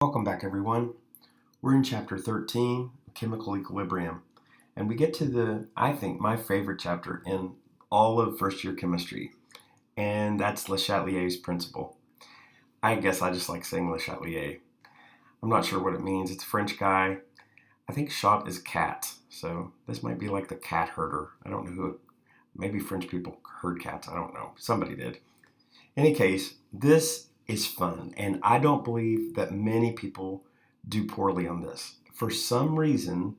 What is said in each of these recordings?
Welcome back, everyone. We're in chapter 13, Chemical Equilibrium, and we get to I think, my favorite chapter in all of first year chemistry, and that's Le Chatelier's principle. I guess I just like saying Le Chatelier. I'm not sure what it means. It's a French guy. I think Chat is cat, so this might be like the cat herder. I don't know maybe French people herd cats. I don't know. Somebody did. In any case, this is fun, and I don't believe that many people do poorly on this. For some reason,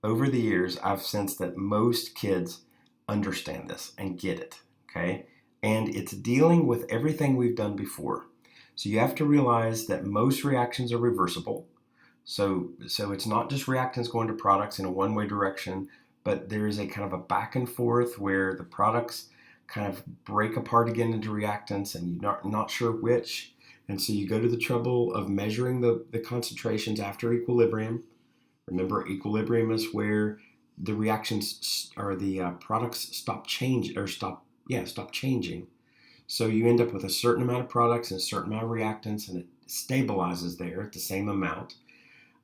over the years, I've sensed that most kids understand this and get it, okay? And it's dealing with everything we've done before. So you have to realize that most reactions are reversible. So it's not just reactants going to products in a one-way direction, but there is a kind of a back and forth where the products kind of break apart again into reactants and you're not sure which. And so you go to the trouble of measuring the concentrations after equilibrium. Remember, equilibrium is where the reactions or the products stop changing. So you end up with a certain amount of products and a certain amount of reactants, and it stabilizes there at the same amount.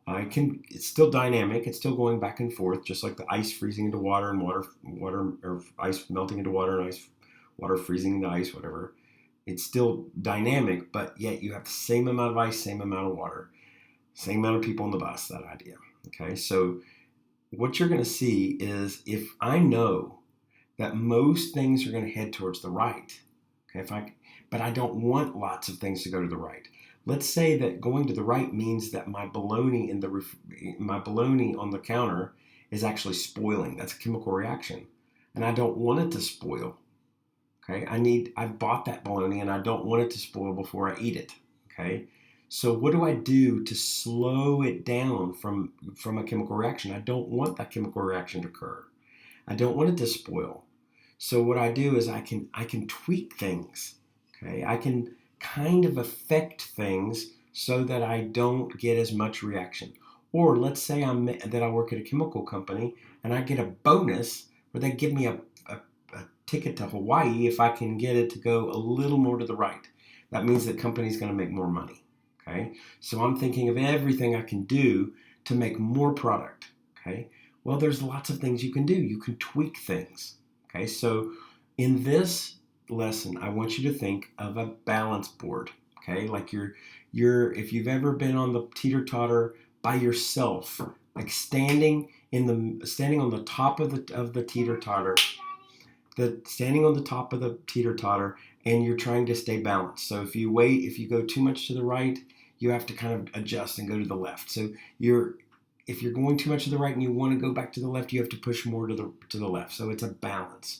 It's still dynamic. It's still going back and forth, just like the ice freezing into water and water or ice melting into water and water freezing into ice, whatever. It's still dynamic, but yet you have the same amount of ice, same amount of water, same amount of people on the bus. That idea. Okay, so what you're going to see is if I know that most things are going to head towards the right, okay, but I don't want lots of things to go to the right. Let's say that going to the right means that my bologna on the counter is actually spoiling. That's a chemical reaction, and I don't want it to spoil. Okay, I've bought that bologna and I don't want it to spoil before I eat it. Okay, so what do I do to slow it down from a chemical reaction? I don't want that chemical reaction to occur. I don't want it to spoil. So what I do is I can tweak things. Okay, I can kind of affect things so that I don't get as much reaction. Or let's say that I work at a chemical company and I get a bonus where they give me a ticket to Hawaii if I can get it to go a little more to the right. That means the company's going to make more money. Okay, so I'm thinking of everything I can do to make more product. Okay, well, there's lots of things you can do. You can tweak things. Okay, so in this lesson, I want you to think of a balance board. Okay, like if you've ever been on the teeter-totter by yourself, like standing on the top of the teeter-totter, standing on the top of the teeter-totter, and you're trying to stay balanced. So if you go too much to the right, you have to kind of adjust and go to the left. So if you're going too much to the right and you want to go back to the left, you have to push more to the left. So it's a balance.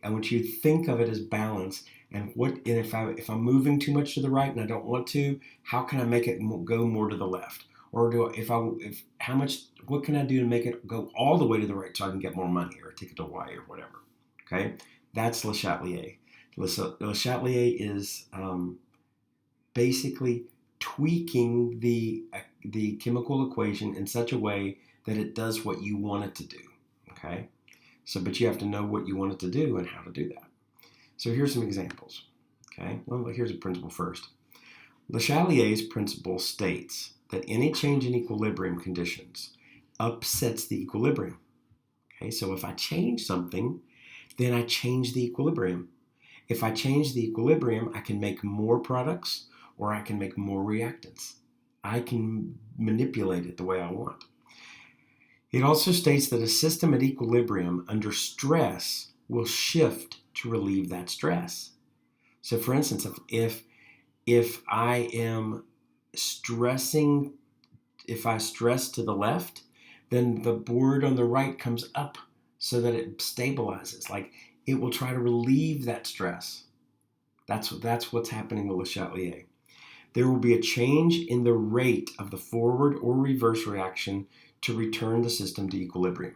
I want you to think of it as balance. And if I'm moving too much to the right and I don't want to, how can I make it go more to the left? Or what can I do to make it go all the way to the right so I can get more money or a ticket to Hawaii or whatever? Okay, that's Le Chatelier. Le Chatelier is basically tweaking the chemical equation in such a way that it does what you want it to do. Okay, but you have to know what you want it to do and how to do that. So here's some examples. Okay, well, here's a principle first. Le Chatelier's principle states that any change in equilibrium conditions upsets the equilibrium. Okay, so if I change something, then I change the equilibrium. If I change the equilibrium, I can make more products or I can make more reactants. I can manipulate it the way I want. It also states that a system at equilibrium under stress will shift to relieve that stress. So for instance, if I am stressing, if I stress to the left, then the board on the right comes up so that it stabilizes. Like it will try to relieve that stress. That's what's happening with Le Chatelier. There will be a change in the rate of the forward or reverse reaction to return the system to equilibrium.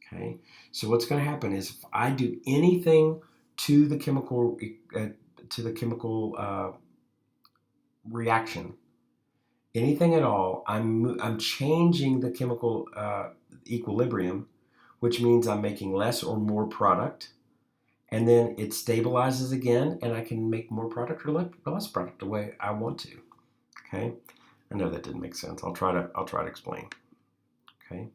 Okay, so what's going to happen is if I do anything to the chemical reaction, anything at all, I'm changing the chemical equilibrium, which means I'm making less or more product, and then it stabilizes again, and I can make more product or less product the way I want to. Okay, I know that didn't make sense. I'll try to explain. Okay.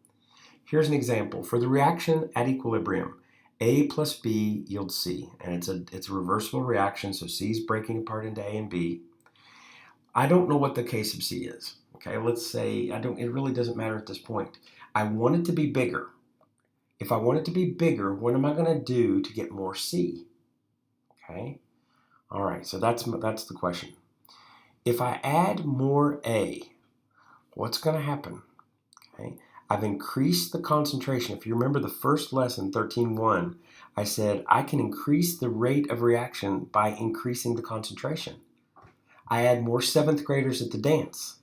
Here's an example. For the reaction at equilibrium, A plus B yields C, and it's a reversible reaction, so C is breaking apart into A and B. I don't know what the K sub C is. Okay, let's say it really doesn't matter at this point. I want it to be bigger. If I want it to be bigger, what am I going to do to get more C? Okay. All right, so that's the question. If I add more A, what's going to happen? Okay. I've increased the concentration. If you remember the first lesson, 13.1, I said I can increase the rate of reaction by increasing the concentration. I add more 7th graders at the dance.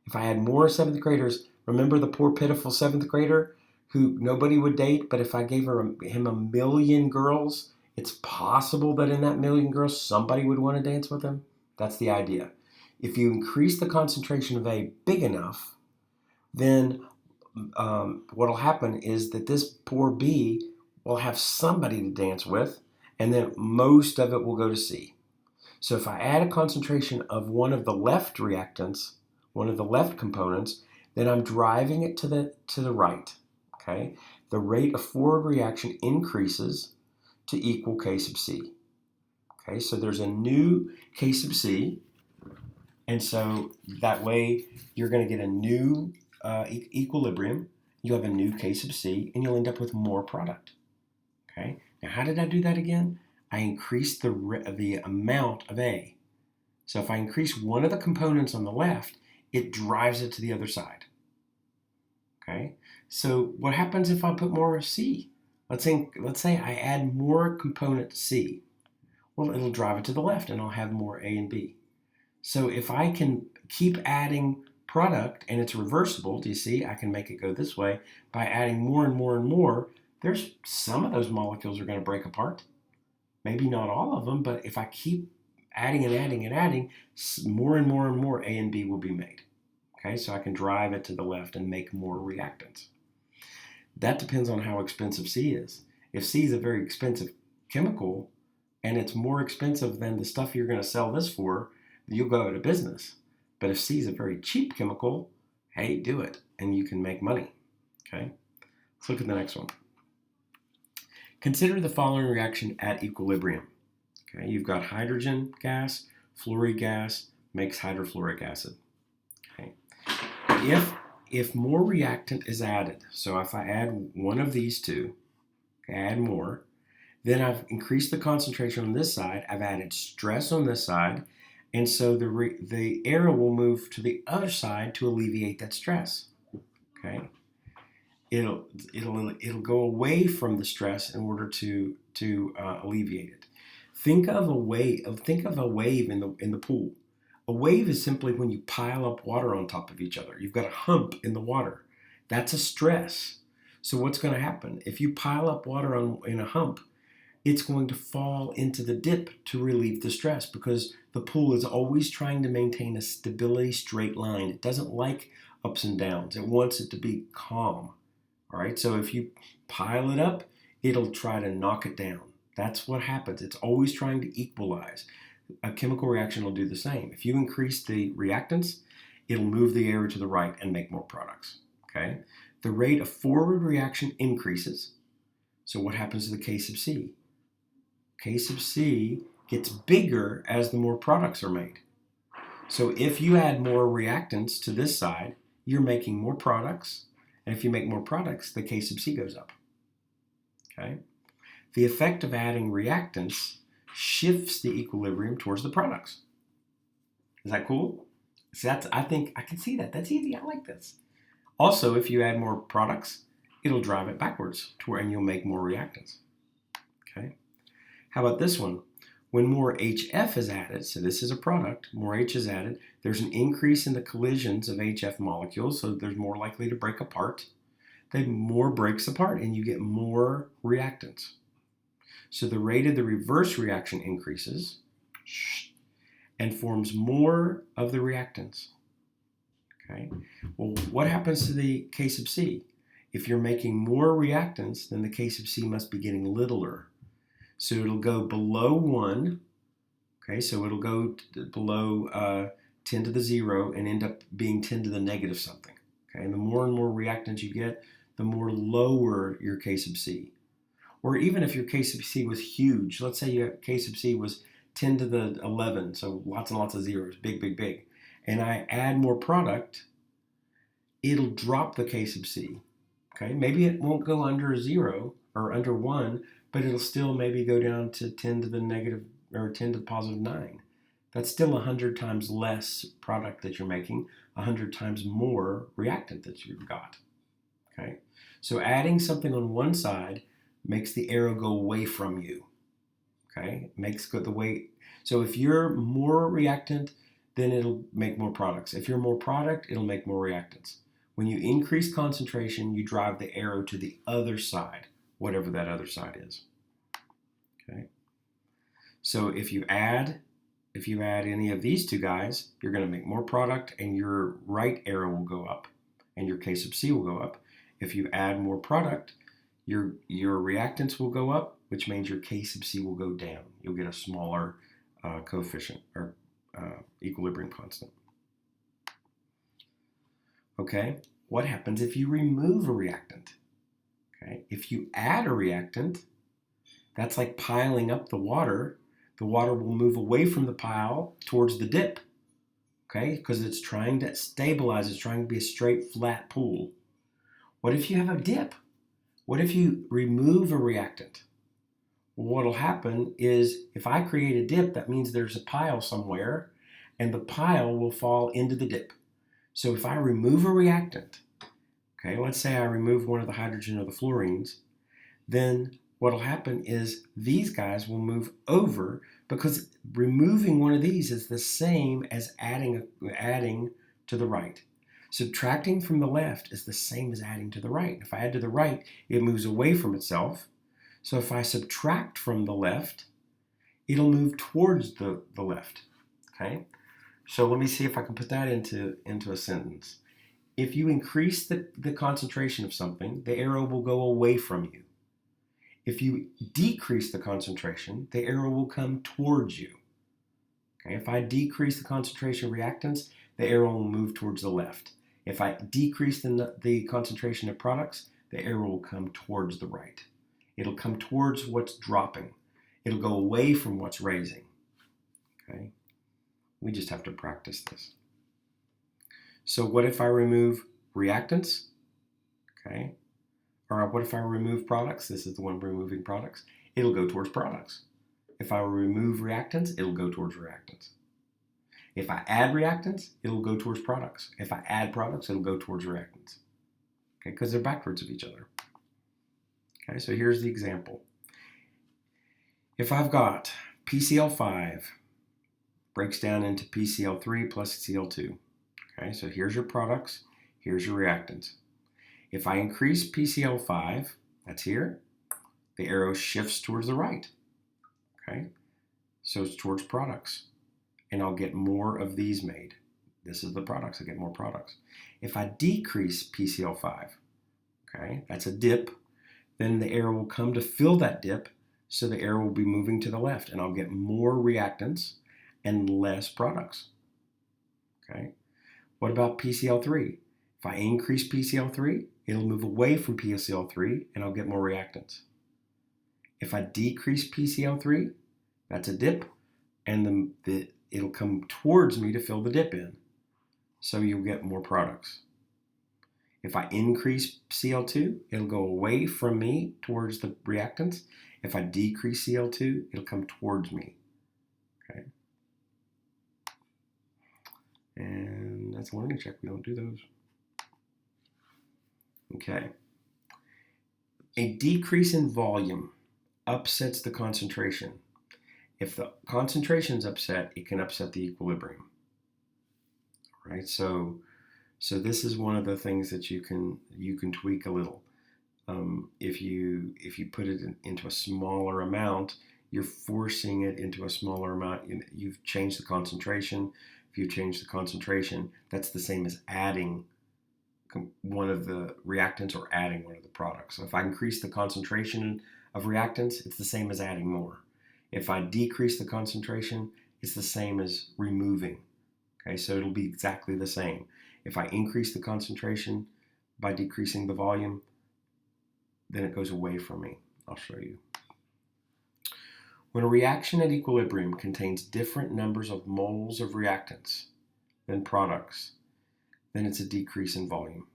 If I had more 7th graders, remember the poor pitiful 7th grader who nobody would date, but if I gave him a million girls, it's possible that in that million girls, somebody would want to dance with him? That's the idea. If you increase the concentration of A big enough, then what will happen is that this poor B will have somebody to dance with, and then most of it will go to C. So if I add a concentration of one of the left reactants, one of the left components, then I'm driving it to the right. Okay? The rate of forward reaction increases to equal K sub C. Okay, so there's a new K sub C, and so that way you're going to get a new equilibrium. You have a new K sub C, and you'll end up with more product. Okay, now how did I do that again? I increased the amount of A. So if I increase one of the components on the left, it drives it to the other side. Okay, so what happens if I put more C? Let's say I add more component C. Well, it'll drive it to the left, and I'll have more A and B. So if I can keep adding product and it's reversible, do you see? I can make it go this way by adding more and more and more. There's some of those molecules are going to break apart. Maybe not all of them, but if I keep adding and adding and adding, more and more and more A and B will be made. Okay, so I can drive it to the left and make more reactants. That depends on how expensive C is. If C is a very expensive chemical and it's more expensive than the stuff you're going to sell this for, you'll go out of business. But if C is a very cheap chemical, hey, do it and you can make money. Okay, let's look at the next one. Consider the following reaction at equilibrium. Okay, you've got hydrogen gas, fluorine gas makes hydrofluoric acid. Okay, if more reactant is added, so if I add one of these two, add more, then I've increased the concentration on this side, I've added stress on this side, and so the arrow will move to the other side to alleviate that stress. Okay, it'll go away from the stress in order to alleviate it. Think of a wave in the pool. A wave is simply when you pile up water on top of each other. You've got a hump in the water. That's a stress. So what's going to happen? If you pile up water in a hump, it's going to fall into the dip to relieve the stress because the pool is always trying to maintain a stability straight line. It doesn't like ups and downs. It wants it to be calm. All right, so if you pile it up, it'll try to knock it down. That's what happens. It's always trying to equalize. A chemical reaction will do the same. If you increase the reactants, it'll move the area to the right and make more products. Okay? The rate of forward reaction increases. So what happens to the K sub C? K sub C gets bigger as the more products are made. So if you add more reactants to this side, you're making more products. And if you make more products, the K sub C goes up. Okay? The effect of adding reactants shifts the equilibrium towards the products. Is that cool? So I think I can see that. That's easy. I like this. Also, if you add more products, it'll drive it backwards to where and you'll make more reactants. Okay. How about this one? When more HF is added, so this is a product, more H is added, there's an increase in the collisions of HF molecules, so they're more likely to break apart. Then more breaks apart and you get more reactants. So the rate of the reverse reaction increases and forms more of the reactants. Okay. Well, what happens to the K sub C? If you're making more reactants, then the K sub C must be getting littler. So it'll go below 1. Okay, so it'll go below 10 to the 0 and end up being 10 to the negative something. Okay, and the more and more reactants you get, the more lower your K sub C. Or even if your K sub C was huge, let's say your K sub C was 10 to the 11, so lots and lots of zeros, big, big, big, and I add more product, it'll drop the K sub C. Okay, maybe it won't go under 0 or under 1, but it'll still maybe go down to 10 to the negative or 10 to the positive 9. That's still 100 times less product that you're making, 100 times more reactant that you've got. Okay, so adding something on one side makes the arrow go away from you. Okay, makes the way. So if you're more reactant, then it'll make more products. If you're more product, it'll make more reactants. When you increase concentration, you drive the arrow to the other side, whatever that other side is. Okay, so if you add any of these two guys, you're going to make more product, and your right arrow will go up, and your K sub C will go up. If you add more product, your reactants will go up, which means your K sub C will go down. You'll get a smaller coefficient or equilibrium constant. Okay, what happens if you remove a reactant? Okay, if you add a reactant, that's like piling up the water. The water will move away from the pile towards the dip, okay, because it's trying to stabilize, it's trying to be a straight, flat pool. What if you have a dip? What if you remove a reactant? Well, what'll happen is if I create a dip, that means there's a pile somewhere, and the pile will fall into the dip. So if I remove a reactant, okay, let's say I remove one of the hydrogen or the fluorines, then what'll happen is these guys will move over, because removing one of these is the same as adding to the right. Subtracting from the left is the same as adding to the right. If I add to the right, it moves away from itself. So if I subtract from the left, it'll move towards the left. Okay? So let me see if I can put that into a sentence. If you increase the concentration of something, the arrow will go away from you. If you decrease the concentration, the arrow will come towards you. Okay? If I decrease the concentration of reactants, the arrow will move towards the left. If I decrease the concentration of products, the arrow will come towards the right. It'll come towards what's dropping. It'll go away from what's raising. Okay? We just have to practice this. So what if I remove reactants? Okay? Or what if I remove products? This is the one removing products. It'll go towards products. If I remove reactants, it'll go towards reactants. If I add reactants, it'll go towards products. If I add products, it'll go towards reactants. Okay, because they're backwards of each other. Okay, so here's the example. If I've got PCl5 breaks down into PCl3 plus Cl2. Okay, so here's your products, here's your reactants. If I increase PCl5, that's here, the arrow shifts towards the right. Okay, so it's towards products. And I'll get more of these made. This is the products, I get more products. If I decrease PCl5, okay, that's a dip, then the arrow will come to fill that dip, so the arrow will be moving to the left, and I'll get more reactants and less products. Okay, what about PCl3? If I increase PCl3, it'll move away from PCl3, and I'll get more reactants. If I decrease PCl3, that's a dip, and it'll come towards me to fill the dip in. So you'll get more products. If I increase Cl2, it'll go away from me towards the reactants. If I decrease Cl2, it'll come towards me. Okay. And that's a learning check. We don't do those. Okay. A decrease in volume upsets the concentration. If the concentration is upset, it can upset the equilibrium. Right? So this is one of the things that you can tweak a little. If you put it into a smaller amount, you're forcing it into a smaller amount. You've changed the concentration. If you change the concentration, that's the same as adding one of the reactants or adding one of the products. So if I increase the concentration of reactants, it's the same as adding more. If I decrease the concentration, it's the same as removing. Okay, so it'll be exactly the same. If I increase the concentration by decreasing the volume, then it goes away from me. I'll show you. When a reaction at equilibrium contains different numbers of moles of reactants than products, then it's a decrease in volume.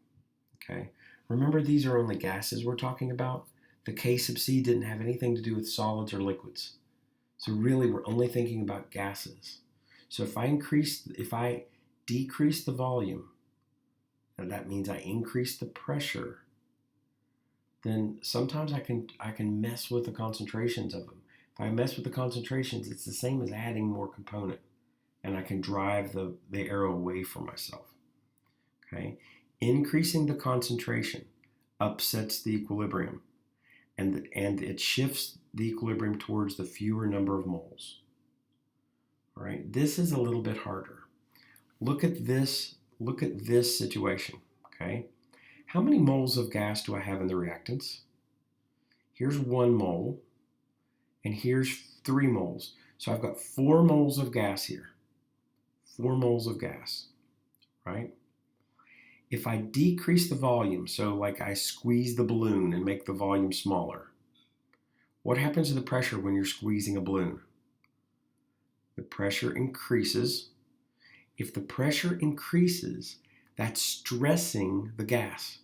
Okay. Remember, these are only gases we're talking about. The K sub C didn't have anything to do with solids or liquids. So really, we're only thinking about gases. So if I decrease the volume, and that means I increase the pressure, then sometimes I can mess with the concentrations of them. If I mess with the concentrations, it's the same as adding more component, and I can drive the arrow away from myself. Okay, increasing the concentration upsets the equilibrium, and it shifts the equilibrium towards the fewer number of moles. All right, this is a little bit harder. Look at this situation. Okay, how many moles of gas do I have in the reactants? Here's 1 mole, and here's 3 moles. So I've got 4 moles of gas here. 4 moles of gas, right? If I decrease the volume, so like I squeeze the balloon and make the volume smaller, what happens to the pressure when you're squeezing a balloon? The pressure increases. If the pressure increases, that's stressing the gas.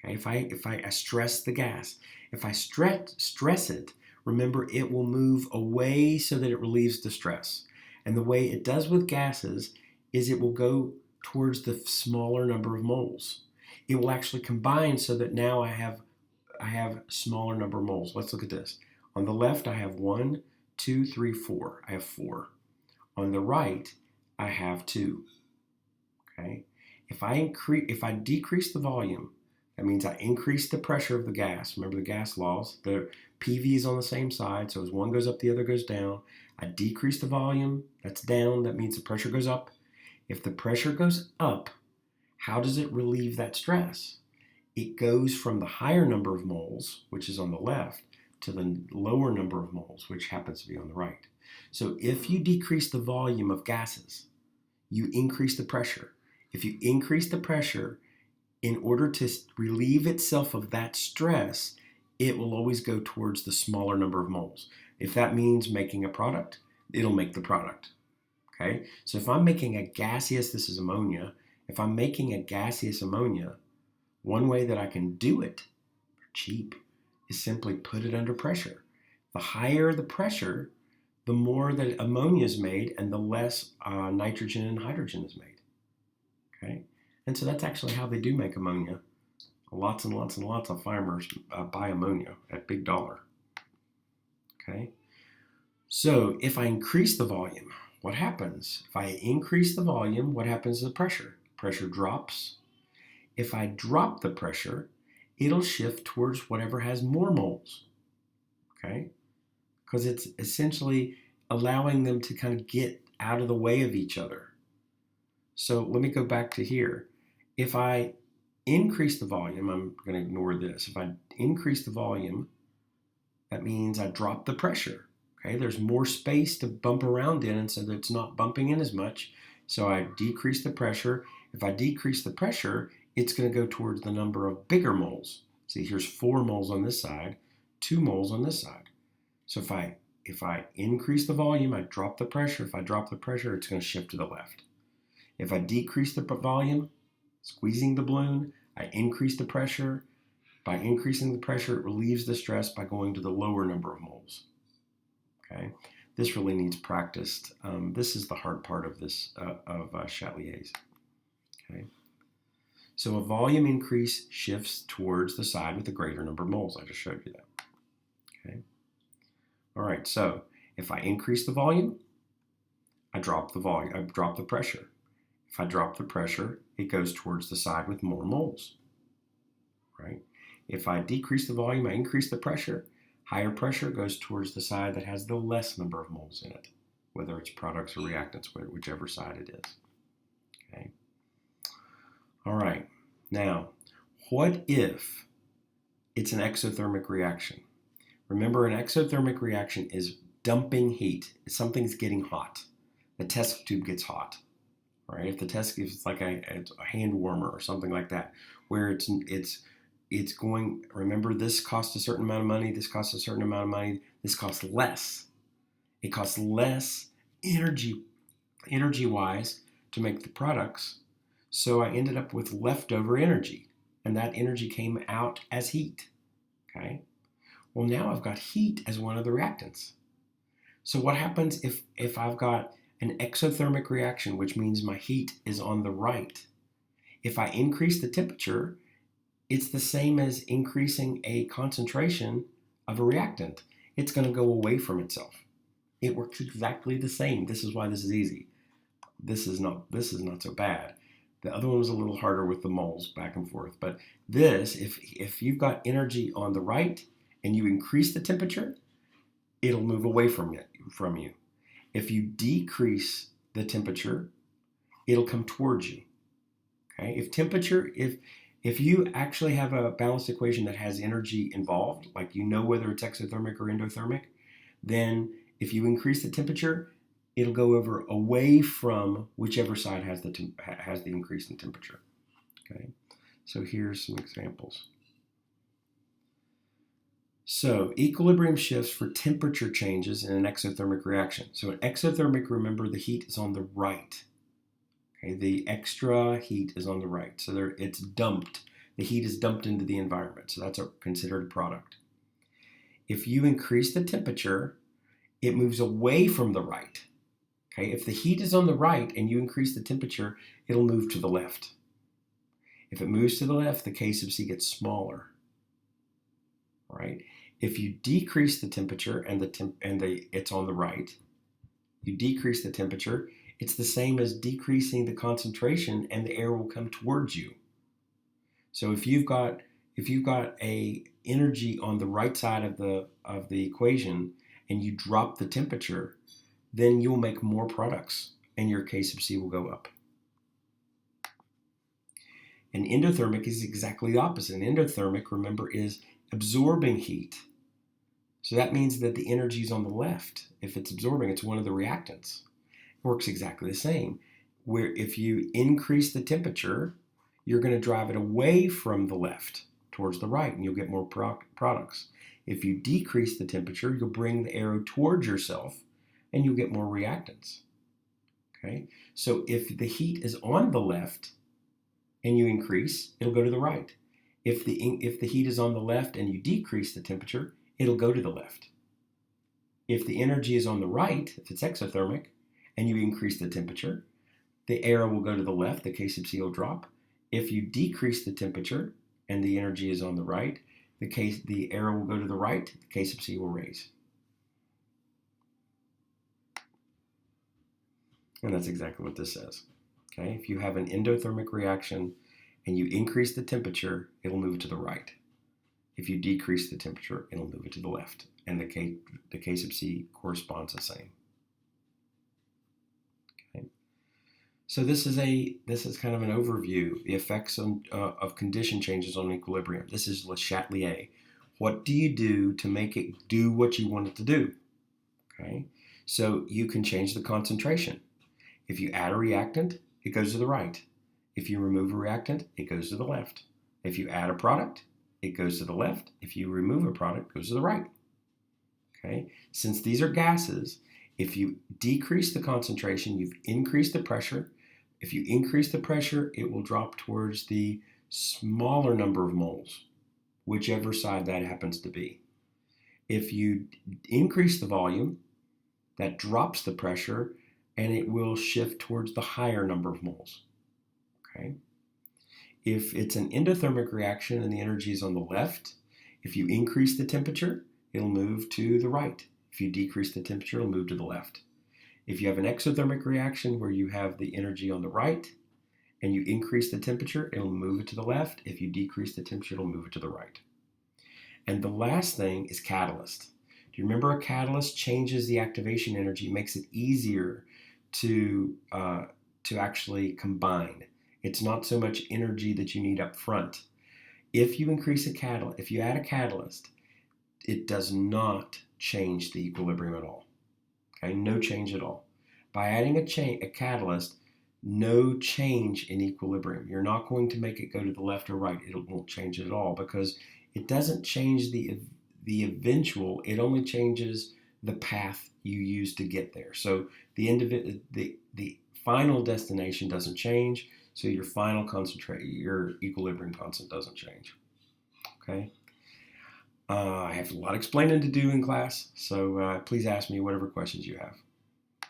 Okay, if I stress the gas, if I stress it, remember it will move away so that it relieves the stress. And the way it does with gases is it will go towards the smaller number of moles. It will actually combine so that now I have smaller number of moles. Let's look at this. On the left, I have 1, 2, 3, 4. I have 4. On the right, I have 2. Okay. If I decrease the volume, that means I increase the pressure of the gas. Remember the gas laws. The PV is on the same side, so as one goes up, the other goes down. I decrease the volume. That's down. That means the pressure goes up. If the pressure goes up, how does it relieve that stress? It goes from the higher number of moles, which is on the left, to the lower number of moles, which happens to be on the right. So if you decrease the volume of gases, you increase the pressure. If you increase the pressure, in order to relieve itself of that stress, it will always go towards the smaller number of moles. If that means making a product, it'll make the product. Okay, so if I'm making a gaseous, this is ammonia, if I'm making a gaseous ammonia, one way that I can do it for cheap is simply put it under pressure. The higher the pressure, the more that ammonia is made and the less nitrogen and hydrogen is made. Okay, and so that's actually how they do make ammonia. Lots and lots and lots of farmers buy ammonia at big dollar. Okay, so if I increase the volume, what happens? If I increase the volume, what happens to the pressure? Pressure drops. If I drop the pressure, it'll shift towards whatever has more moles. Okay? Because it's essentially allowing them to kind of get out of the way of each other. So let me go back to here. If I increase the volume, I'm going to ignore this. If I increase the volume, that means I drop the pressure. Okay, there's more space to bump around in, and so that it's not bumping in as much. So I decrease the pressure. If I decrease the pressure, it's going to go towards the number of bigger moles. See, here's 4 moles on this side, 2 moles on this side. So if I increase the volume, I drop the pressure. If I drop the pressure, it's going to shift to the left. If I decrease the volume, squeezing the balloon, I increase the pressure. By increasing the pressure, it relieves the stress by going to the lower number of moles. Okay, this really needs practice. This is the hard part of this of Chatelier's. Okay, so a volume increase shifts towards the side with a greater number of moles. I just showed you that. Okay, all right. So if I increase the volume, I drop the volume. I drop the pressure. If I drop the pressure, it goes towards the side with more moles. Right. If I decrease the volume, I increase the pressure. Higher pressure goes towards the side that has the less number of moles in it, whether it's products or reactants, whichever side it is. Okay. All right. Now, what if it's an exothermic reaction? Remember, an exothermic reaction is dumping heat. Something's getting hot. The test tube gets hot. right? If it's like a hand warmer or something like that, where it's going. Remember, this costs a certain amount of money. This costs a certain amount of money. This costs less. It costs less energy wise to make the products. So I ended up with leftover energy, and that energy came out as heat. Okay. Well, now I've got heat as one of the reactants. So what happens if I've got an exothermic reaction, which means my heat is on the right? If I increase the temperature, it's the same as increasing a concentration of a reactant. It's going to go away from itself. It works exactly the same. This is why this is easy. This is not so bad. The other one was a little harder with the moles back and forth. But this, if you've got energy on the right and you increase the temperature, it'll move away from you. If you decrease the temperature, it'll come towards you. Okay? If you actually have a balanced equation that has energy involved, like you know whether it's exothermic or endothermic, then if you increase the temperature, it'll go over away from whichever side has the increase in temperature. Okay, so here's some examples. So equilibrium shifts for temperature changes in an exothermic reaction. So an exothermic, remember, the heat is on the right. Okay, the extra heat is on the right. So it's dumped. The heat is dumped into the environment. So that's considered a product. If you increase the temperature, it moves away from the right. Okay, if the heat is on the right and you increase the temperature, it'll move to the left. If it moves to the left, the K sub C gets smaller. Right? If you decrease the temperature and it's on the right, you decrease the temperature, it's the same as decreasing the concentration, and the air will come towards you. So if you've got a energy on the right side of the equation and you drop the temperature, then you'll make more products and your K sub C will go up. And endothermic is exactly the opposite. And endothermic, remember, is absorbing heat. So that means that the energy is on the left. If it's absorbing, it's one of the reactants. It works exactly the same. Where if you increase the temperature, you're going to drive it away from the left towards the right, and you'll get more products. If you decrease the temperature, you'll bring the arrow towards yourself, and you'll get more reactants. Okay? So if the heat is on the left and you increase, it'll go to the right. If the heat is on the left and you decrease the temperature, it'll go to the left. If the energy is on the right, if it's exothermic, and you increase the temperature, the arrow will go to the left, the K sub C will drop. If you decrease the temperature and the energy is on the right, the arrow will go to the right, the K sub C will raise. And that's exactly what this says. Okay? If you have an endothermic reaction and you increase the temperature, it'll move to the right. If you decrease the temperature, it'll move it to the left. And the K sub C corresponds the same. Okay. So this is kind of an overview, the effects of condition changes on equilibrium. This is Le Chatelier. What do you do to make it do what you want it to do? Okay. So you can change the concentration. If you add a reactant, it goes to the right. If you remove a reactant, it goes to the left. If you add a product, it goes to the left. If you remove a product, it goes to the right. Okay? Since these are gases, if you decrease the concentration, you've increased the pressure. If you increase the pressure, it will drop towards the smaller number of moles, whichever side that happens to be. If you increase the volume, that drops the pressure, and it will shift towards the higher number of moles. Okay? If it's an endothermic reaction and the energy is on the left, if you increase the temperature, it'll move to the right. If you decrease the temperature, it'll move to the left. If you have an exothermic reaction where you have the energy on the right and you increase the temperature, it'll move it to the left. If you decrease the temperature, it'll move it to the right. And the last thing is catalyst. Do you remember a catalyst changes the activation energy, makes it easier to actually combine? It's not so much energy that you need up front. If you add a catalyst, it does not change the equilibrium at all. Okay, no change at all. By adding a catalyst, no change in equilibrium. You're not going to make it go to the left or right. It won't change it at all because it doesn't change the eventual. It only changes the path you use to get there. So the final destination doesn't change. So your final your equilibrium constant doesn't change. Okay. I have a lot of explaining to do in class, so please ask me whatever questions you have.